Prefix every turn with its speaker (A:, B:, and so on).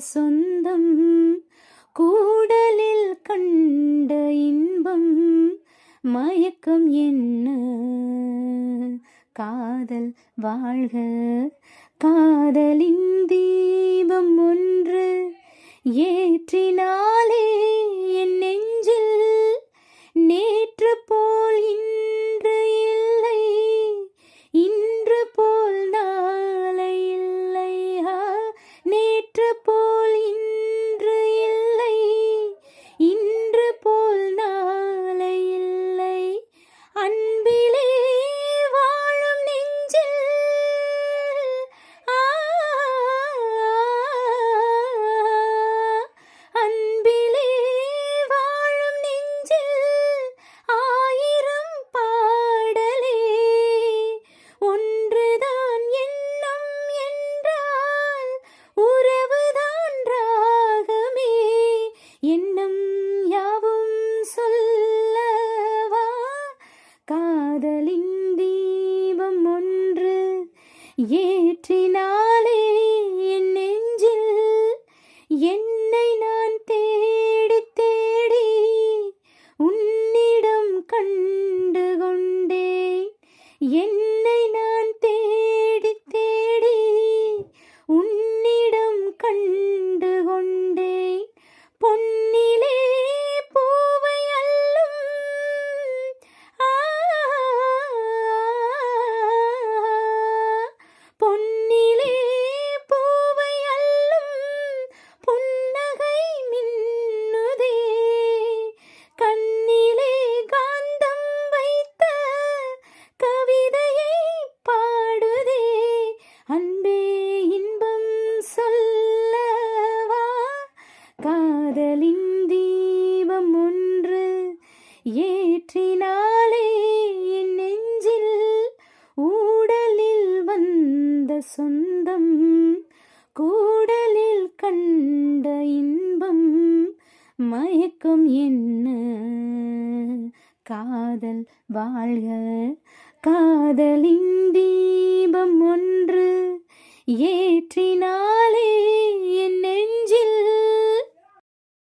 A: சொந்தம் கூடலில் கண்ட இன்பம் மயக்கம் என்ன காதல் வாழ்க காதலின் தீபம் ஒன்று ஏற்றினாலே என் நெஞ்சில் நேற்று போல் இன்று இல்லை இன்று போல் நாளை இல்லை நேற்று போல் இன்று இல்லை இன்று போல் நாளை இல்லை அன்பிலே வாழும் நெஞ்சில் அன்பிலே வாழும் நெஞ்சில் ஆயிரம் பாடலே ஒன்றுதான் எண்ணம் என்றால் உறவுதான் ராகமே எண்ணம் யாவும் சொல்லவா காதலின் தீபம் ஒன்று ஏற்றினாலே என் நெஞ்சில் என்னை நான் தேடி தேடி உன்னிடம் கண்டு கொண்டேன் என்னை நான் தேடி தேடி உன்னிடம் கண்டு கொண்டேன் பொன்னிலே பூவை அள்ளும் பொன்னிலே பூவை அள்ளும் புன்னகை மின்னுதே கண்ணிலே காந்தம் வைத்த கவிதையை பாடுதே அன்பே இன்பம் சொல்லவா காதலின் தீபம் ஒன்று ஏற்றினாலே என் நெஞ்சில் ஊடலில் வந்த சொந்தம் கூடலில் கண்ட இன்பம் மயக்கம் என்ன காதல் வாழ்க காதலின் தீபம் ஒன்று ஏற்றினார்